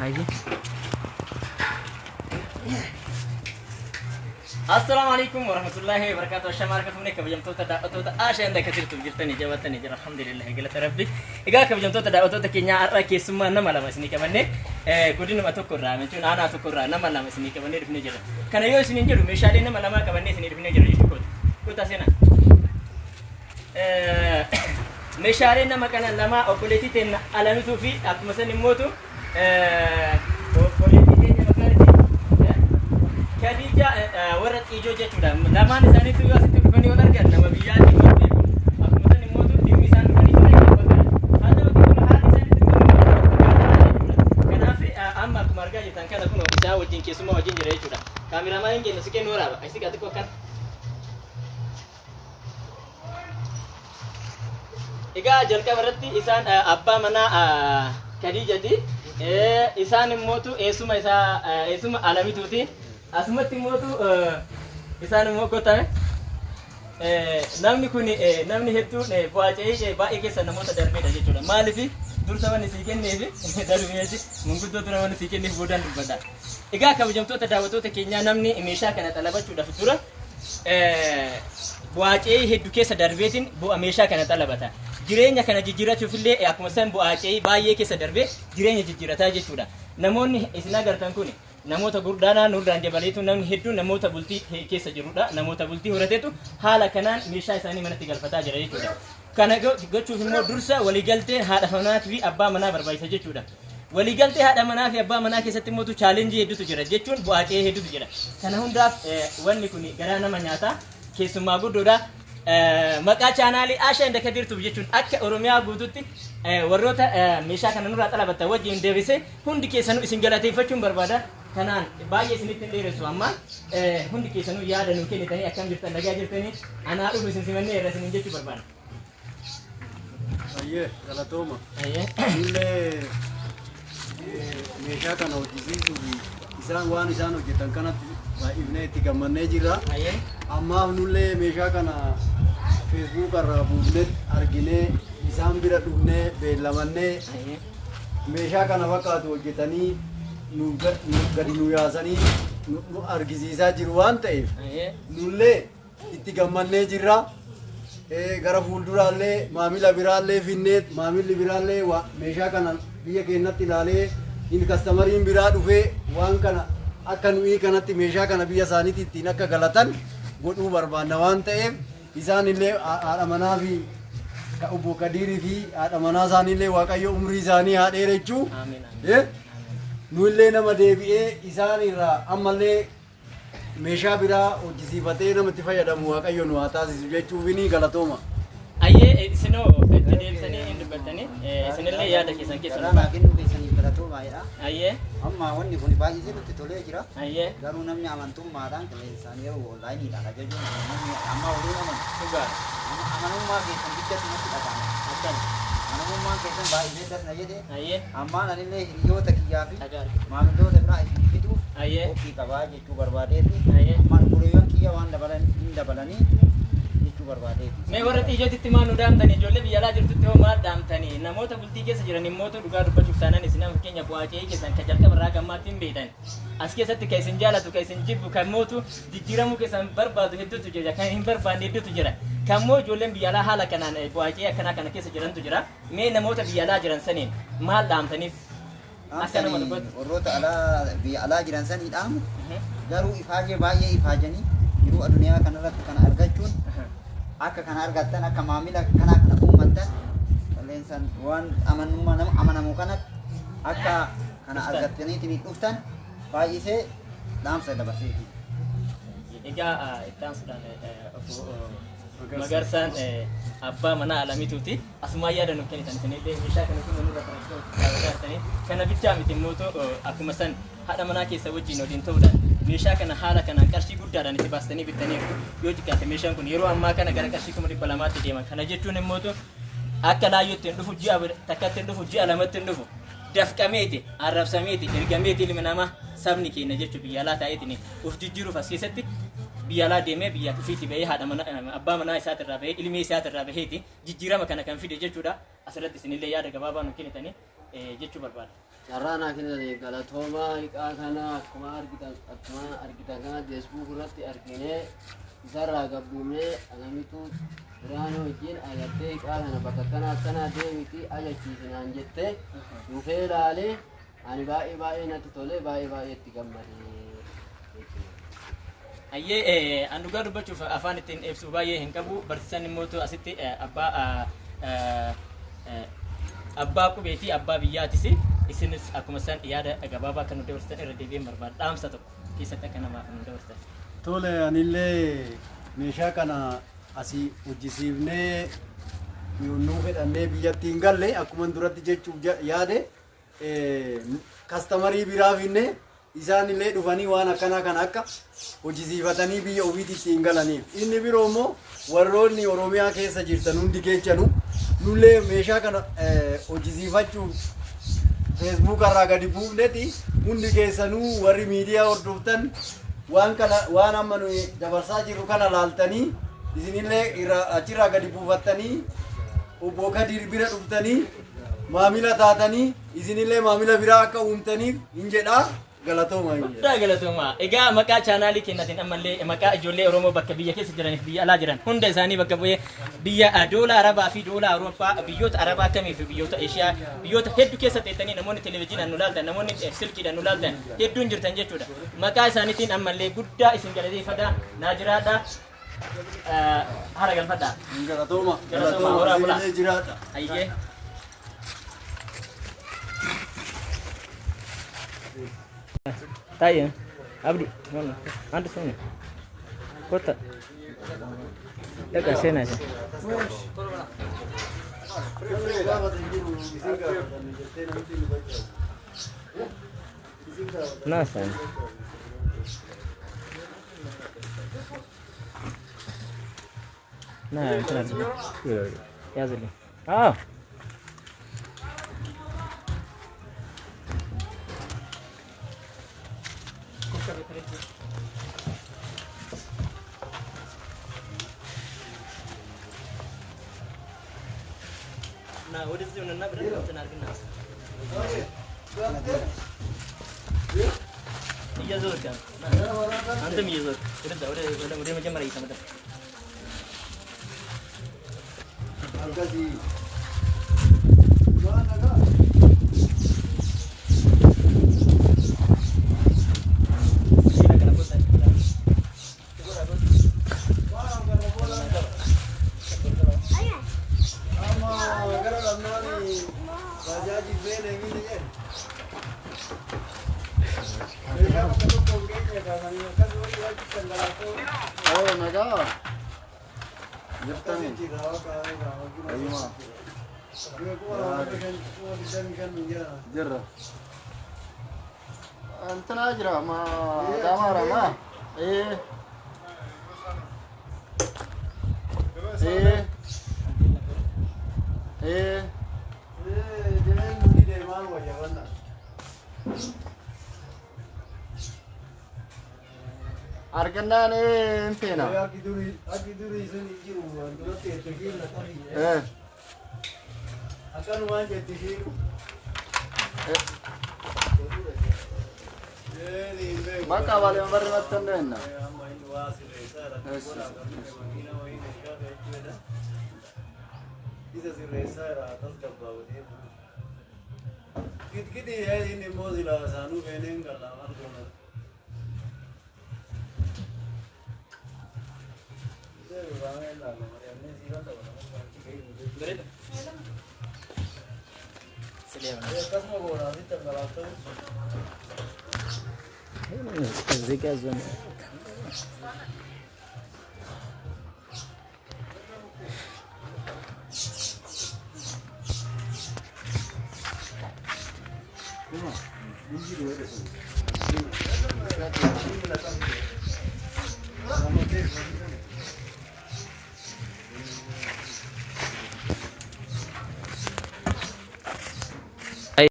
هاي السلام عليكم ورحمة الله وبركاته. الشماركة منك بجمتوتا دعوتوتا عشان ذاك ترتب جرتني جواتني جرا الحمد لله قلت ربي إجاك بجمتوتا دعوتوتا كينيا أركي سما نما لما سني كمان كودين ما تكرر من تون أنا تكرر نما لما سني كمان رفني جرا كان يوم سني جرو مشالي نما لما كمان سني رفني جرا يشكوت كوتا سنا مشالي نما كان لما أقولتي تين على نتوفي أكمل سني موتو Khadija warra ijoo jechuudha. Lamaan isaaniitu yoo asitti dhufanii wal argan nama biyyaatti hin beeku. Akkuma san immoo dhimmi isaan dhufanii wal argan bakka. Haa ta'u kun haalli isaaniitti dhufanii kanaaf amma akkuma argaa jirtan kana kun isaa wajjin keessummaa wajjin jira jechuudha. Kaameraamaaniin keenya si kennu waraaba. Asi gaa xiqqoo akkan. Egaa jalqaba irratti isaan abbaa manaa Khadijati. Isaan immoo eessuma Alamituuti. Asumatti mootu isaan immoo kotame namni kun namni hedduun bu'aacee baay'ee keessa namoota darbeedha jechuudha. Maaliif dursa wanni sii kenneef darbeeti munguddoota namoonni sii kenneef boodaan dubbadha. Egaa kabajamtoota daawwattoota keenyaa namni meeshaa kana xalabachuudhaaf dura bu'aacee hedduu keessa darbeetiin bu'a meeshaa kana xalabata. Jireenya kana jijjiirachuuf illee akkuma san bu'aacee baay'ee keessa darbee jireenya jijjiirataa jechuudha. Namoonni isin agartan kun namoota gurdaadhaan nurraan dabaleetu namni hedduun namoota bultii keessa jirudha. Namoota bultii horateetu haala kanaan meeshaa isaanii manatti galfataa jira jechuudha. Kana gochuuf immoo dursa waliigaltee haadha manaa fi abbaa manaa barbaachisa jechuudha. Waliigaltee haadha manaa fi abbaa manaa keessatti immoo chaalenjii hedduutu jira jechuun bu'aacee hedduutu jira. Kana hundaaf wanni kun garaa nama nyaataa keessummaa guddoodha. Maqaa chaanaalii Ashaa Inda Kadirtuuf jechuun akka Oromiyaa guututti warroota meeshaa kana nurraa xalabatan wajjin deebisee hundi keessanuu isin galateeffachuun barbaada. Kanaan baay'ee isinitti dheeressu amma hundi keessanuu yaada nuu kennitanii akkam jirtan nagaa jirtanii anaa dhufu isin simannee irra isinin jechuu barbaada. Ayyee galatooma. Illee meeshaa kana hojjisiisuuf isaan waan isaan hojjetan kanatti baay'ifnee itti gammannee jirra. Ammaaf nullee meeshaa kana Facebook irraa buufnee arginee isaan bira dhufnee beellamannee meeshaa kana fakkaatu hojjetanii gadi nu yaasanii nu argisiisaa jiru waan ta'eef nullee itti gammannee jirra. Gara fuulduraallee maamila biraallee finnee maamilli biraallee meeshaa kana biyya keenyatti ilaalee inni kastamariin biraa dhufee waan kana akka nuyi kanatti meeshaa kana biyya isaaniitti ittiin akka galatan godhuu barbaanna waan ta'eef isaan illee haadha manaa fi obbo Kadirii fi haadha manaa isaanii illee Waaqayyo umrii isaanii haa dheerechuu. Nu illee nama deebi'ee isaan irraa ammallee meeshaa biraa hojjisiifatee namatti fayyadamu Waaqayyo nu haa taasisu jechuufini galatooma. Ayyee isinoo deebisanii hin dubbattanii isinillee yaada keessan keessan galatooma. Ayyee Amma wanni kun baay'ee nutti tolee jira. ayyee Garuu namni amantummaadhaan qilleensaan yeroo onlaayiniidhaan ajajuun namni amma waliin amanu. dhugaa Amanummaa keessan biddatti natti dhagahama. akkan Amanummaan keessan baay'ee dasna jedhee ayyee ammaan anillee hiriyoota kiyyaa fi dhagaa maamiloota biraa isin fiduuf ayyee qophii qabaa jechuu barbaadeeti. ayyee Ammaan gurguryoon kiyya waan dabalanii jechuu barbaadeeti. mee warra xiyyootitti maal nu dhaamtanii ijoollee biyya alaa jirtutti hoo maal dhaamtanii namoota bultii keessa jiran immoo dhugaa dubbachuuf taanaan isin nama fakkeenya bu'aacee keessan ka jalqaba irraa gammaatti hin beektan as keessatti ka isin jaalatu ka isin jibbu kan mootu jijjiiramuu keessan barbaadu hedduutu jira kan hin barbaanne hedduutu jira kan moo ijoolleen biyya alaa haala kanaan bu'aacee akkanaa kana keessa jirantu jira mee namoota biyya alaa jiran saniin maal dhaamtaniif akka nama dubbatu Warroota biyya alaa jiran sanii dhaamu garuu ifaajee baay'ee ifaajanii yeroo addunyaa kanarratti kana argachuun akka kana argattan akka maamila kanaa kana uummattan qilleensaan waan amanamu kanatti akka kana argattaniitiin dhuftan baay'isee dhaamsa dabarseeti. egaa ittaansuudhaan Magarsaan abbaa manaa Alamituuti asumaa yaada nuuf kennitan isinillee meeshaa kana kun nurra kan kana bichaa miti immoo akkuma san haadha manaa keessa wajjin waliin ta'uudhaan meeshaa kana haala kanaan qarshii guddaadhaan itti baastanii bittanii yoo jikaate meeshaan kun yeroo ammaa kana gara qarshii 200,000tti deema. Kana jechuun immoo akka laayyootti hin dhufu ji'a takkatti hin dhufu ji'a lamatti hin dhufu dafqameeti arrabsameeti ergameeti ilmi namaa sabni keenya jechuun biyya alaa taa'eetiin of jijjiiruuf as keessatti biyya alaa deemee biyya ofiitti bahee haadha manaa abbaa manaa isaatirraa bahee ilmi isaatirraa baheeti jijjiirama kana kan fide jechuudha. Asirratti isinillee yaada gabaabaa nu kennitanii jechuu barbaada. carraanaa kennitanii galatoomaa hiiqaa kana akkuma argitan kana feesbuuk irratti arginee isarraa gabbuunee alamitu biraanuu wajjin agartee hiiqaa kana bakka kana akkanaa deemiti ajachiisinaan jettee dhufee ilaalee ani baay'ee natti tolee baay'ee itti gammadee. Ayyee an dhugaa dubbachuuf afaan ittiin ibsu baay'ee hin qabu. Barsiisan immoo asitti abbaa qubeetii abbaa biyyaatis isinis akkuma isaan yaada gabaabaa kan nu dabarsan irra deebi'ee barbaada. Dhaamsa tokko keessatti akka namaaf nu dabarsan. Tole anillee meeshaa kana asii hojjisiifnee nuu fedhannee biyyatti hin galle akkuma duratti jechuuf yaade kastamarii biraa finne isaan illee dhufanii waan akkanaa kana akka hojjisiifatanii biyya ofiitti hin galaniif. Inni biroo immoo warroonni Oromiyaa keessa jirtan hundi keechanu nullee meeshaa kana hojjisiifachuuf Facebook irraa gadi buufneeti hundi keessanuu warri miidiyaa hordoftan waan amma nuyi dabarsaa jirru kana laaltanii isinillee achirraa gadi buufattanii obbo Kadir bira dhuftanii maamila taatanii isinillee maamila biraa akka uumtaniif hin jedhaa. Galatooma. Egaa maqaa chaanaalii kennatiin ammallee maqaa ijoollee Oromoo bakka biyya keessa jiraniif biyya alaa jiran hunda isaanii bakka bu'ee biyya doolaa Arabaa fi doolaa Awurooppaa biyyoota Arabaa kamii fi biyyoota Eeshiyaa biyyoota hedduu keessa teessanii namoonni televezyiinaan nu laaltan namoonni silkiidhaan nu laaltan hedduun jirtan jechuudha. Maqaa isaaniitiin ammallee guddaa isin galateeffadha. Naa jiraadha. Hara galfadha. Galatooma. Horaa bulaa. Jiraadha. Ayyee. Tayo, Abdi, mana? Anda sana. Kota. Dekat sana aja. Nasa. Nah, benar. Ya sudah. Ah. Nah, udah sih nana berarti benar kena. Iya zor kan. Antum iya zor. Udah macam mana kita macam. Agak sih. Oh, naga. Jeptan. Ayo mah. Jerah. Antan aja ma kamar ma. Jangan budi dari mana wajah mana? Argana ne empena. Aki duri sini jiru, dulu terkejut nak. Akan wajah tisu. Maka wale member matan dena. Isa si resa atas kabau ni. Kit ya ini Mozilla sanu beneng kalaman kono. Ini